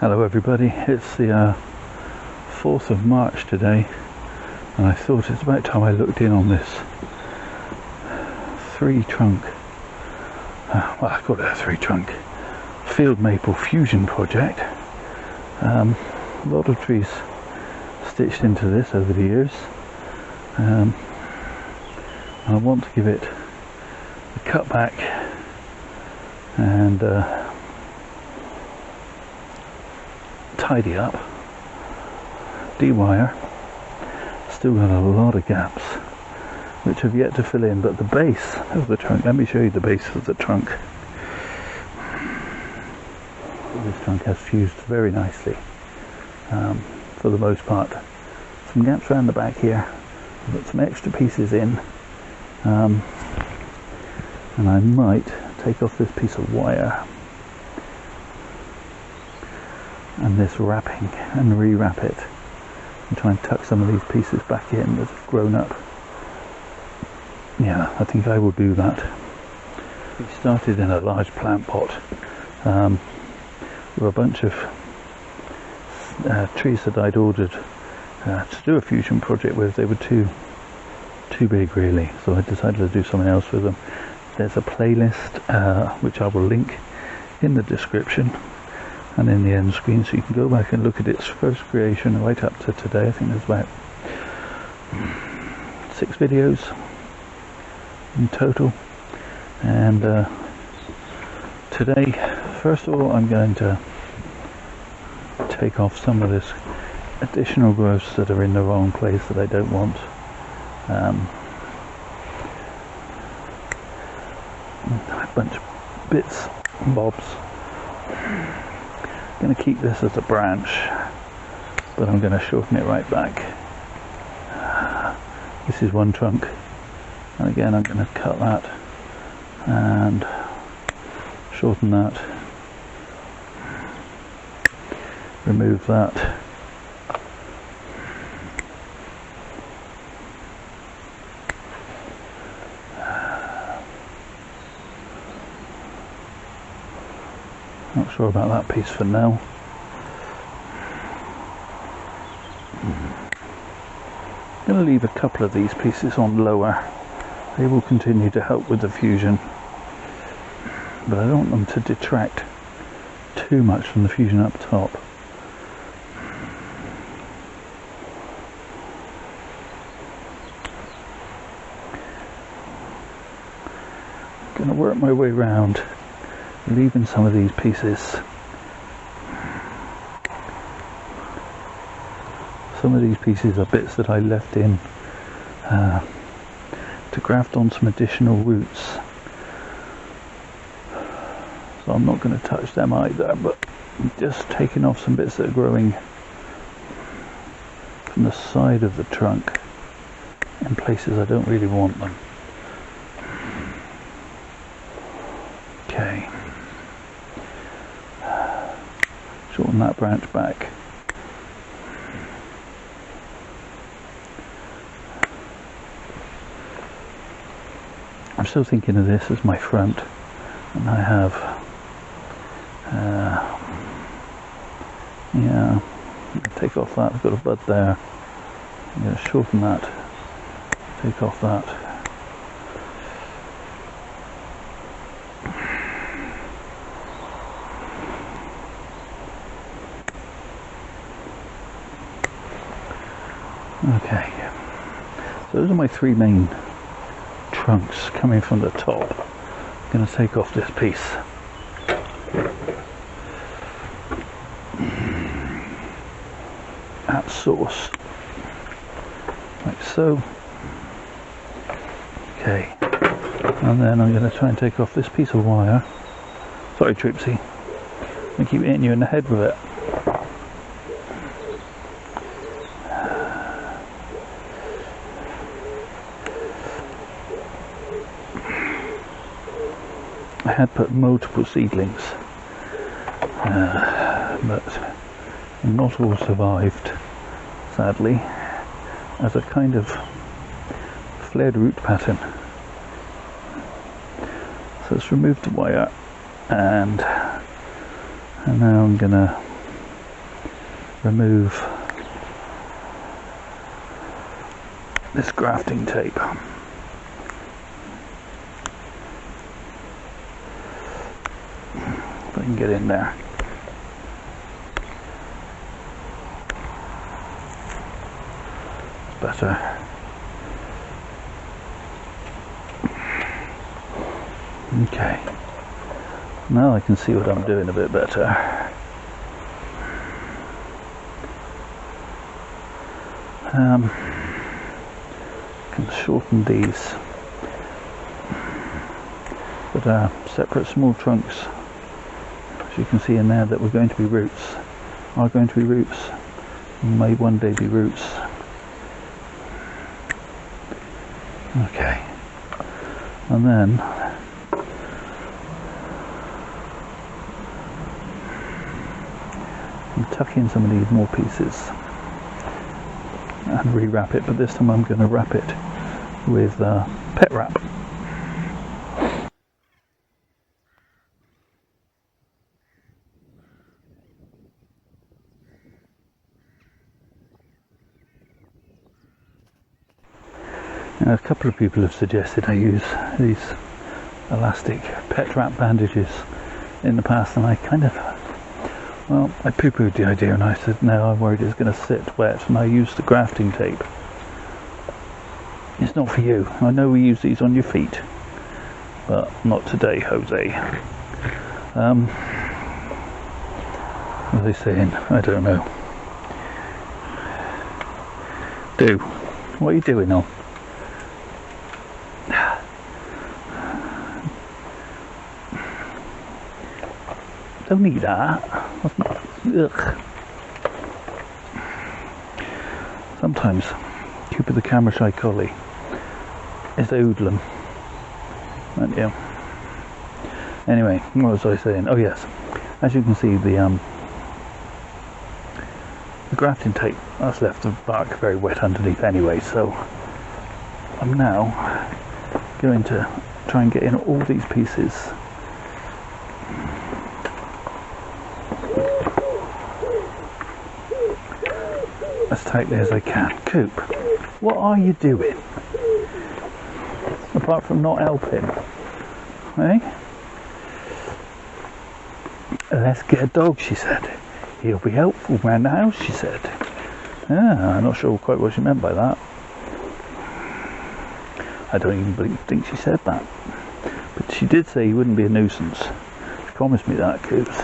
Hello everybody, it's the 4th of March today, and I thought it's about time I looked in on this 3-trunk, well I call it a 3-trunk field maple fusion project. A lot of trees stitched into this over the years, and I want to give it a cut back and tidy up, de-wire. Still got a lot of gaps which have yet to fill in, but the base of the trunk, let me show you the base of the trunk. This trunk has fused very nicely, for the most part. Some gaps around the back here, I've got some extra pieces in, and I might take off this piece of wire and this wrapping and rewrap it and try and tuck some of these pieces back in that have grown up. Yeah, I think I will do that. We started in a large plant pot with a bunch of trees that I'd ordered to do a fusion project with. They were too big really, so I decided to do something else with them. There's a playlist which I will link in the description and in the end screen, so you can go back and look at its first creation right up to today. I think there's about 6 videos in total, and today, first of all, I'm going to take off some of this additional growths that are in the wrong place that I don't want. A bunch of bits and bobs. I'm going to keep this as a branch, but I'm going to shorten it right back. This is one trunk, and again I'm going to cut that and shorten that, remove that, not sure about that piece for now. I'm going to leave a couple of these pieces on lower. They will continue to help with the fusion, but I don't want them to detract too much from the fusion up top. I'm going to work my way around, leaving some of these pieces. Some of these pieces are bits that I left in to graft on some additional roots, so I'm not going to touch them either, but I'm just taking off some bits that are growing from the side of the trunk in places I don't really want them. Okay, shorten that branch back. I'm still thinking of this as my front, and I have yeah, take off that. I've got a bud there. I'm going to shorten that, take off that. Okay, so those are my 3 main trunks coming from the top. I'm going to take off this piece. At source, like so. Okay, and then I'm going to try and take off this piece of wire. Sorry Tripsy, I keep hitting you in the head with it. I had put multiple seedlings, but not all survived, sadly, as a kind of flared root pattern. So let's remove the wire, and now I'm gonna remove this grafting tape. If I can get in there. It's better. Okay. Now I can see what I'm doing a bit better. Can shorten these, but separate small trunks, as you can see in there, that were going to be roots, are going to be roots, may one day be roots. Okay, and then tuck in some of these more pieces and rewrap it, but this time I'm going to wrap it with pet wrap. Now, a couple of people have suggested I use these elastic pet wrap bandages in the past, and I kind of, well, I poo-pooed the idea and I said no, I'm worried it's going to sit wet, and I used the grafting tape. It's not for you. I know we use these on your feet, but not today, Jose. What are they saying? I don't know. What are you doing now? Don't eat that. That's not, ugh. Sometimes Cooper the camera shy collie is a hoodlum, aren't you? Anyway, what was I saying? Oh yes, as you can see, the grafting tape that's left the bark very wet underneath anyway, so I'm now going to try and get in all these pieces as tightly as I can. Coop, what are you doing? Apart from not helping, eh? Let's get a dog, she said. He'll be helpful around the house, she said. Yeah, I'm not sure quite what she meant by that. I don't even think she said that. But she did say he wouldn't be a nuisance. She promised me that, Coops.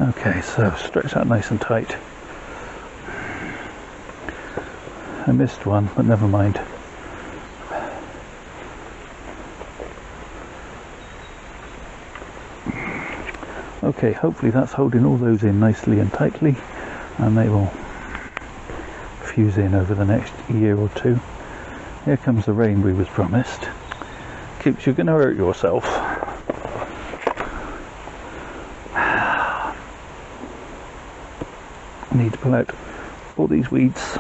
Okay, so stretch that nice and tight. I missed one, but never mind. Okay, hopefully that's holding all those in nicely and tightly, and they will fuse in over the next year or two. Here comes the rain we was promised. Coops, you're going to hurt yourself. I need to pull out all these weeds.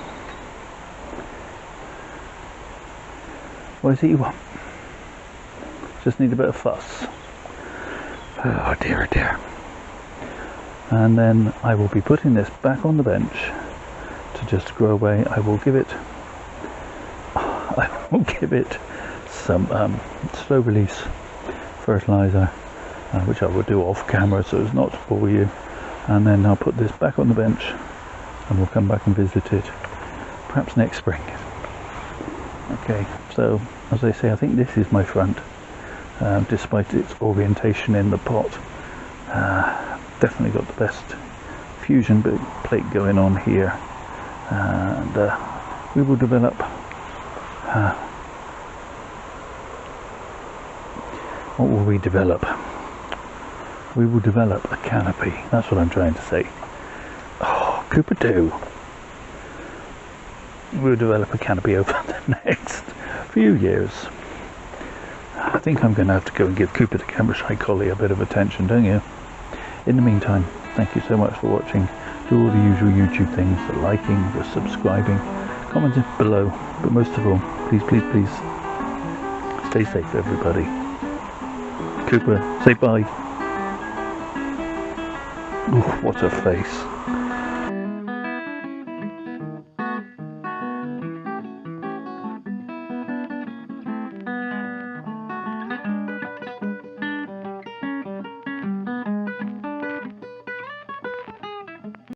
What is it you want? Just need a bit of fuss. Oh dear, oh dear. And then I will be putting this back on the bench to just grow away. I will give it some slow release fertilizer, which I will do off camera so as not to bore you. And then I'll put this back on the bench and we'll come back and visit it perhaps next spring. Okay, so as I say, I think this is my front, despite its orientation in the pot. Definitely got the best fusion plate going on here, and we will develop what will we develop? We will develop a canopy. That's what I'm trying to say. Oh, Cooper 2. We'll develop a canopy over the next few years. I think I'm going to have to go and give Cooper the camera shy collie a bit of attention, don't you? In the meantime, thank you so much for watching. Do all the usual YouTube things, the liking, the subscribing, commenting below, but most of all, please, please, please, stay safe, everybody. Cooper, say bye. Ooh, what a face.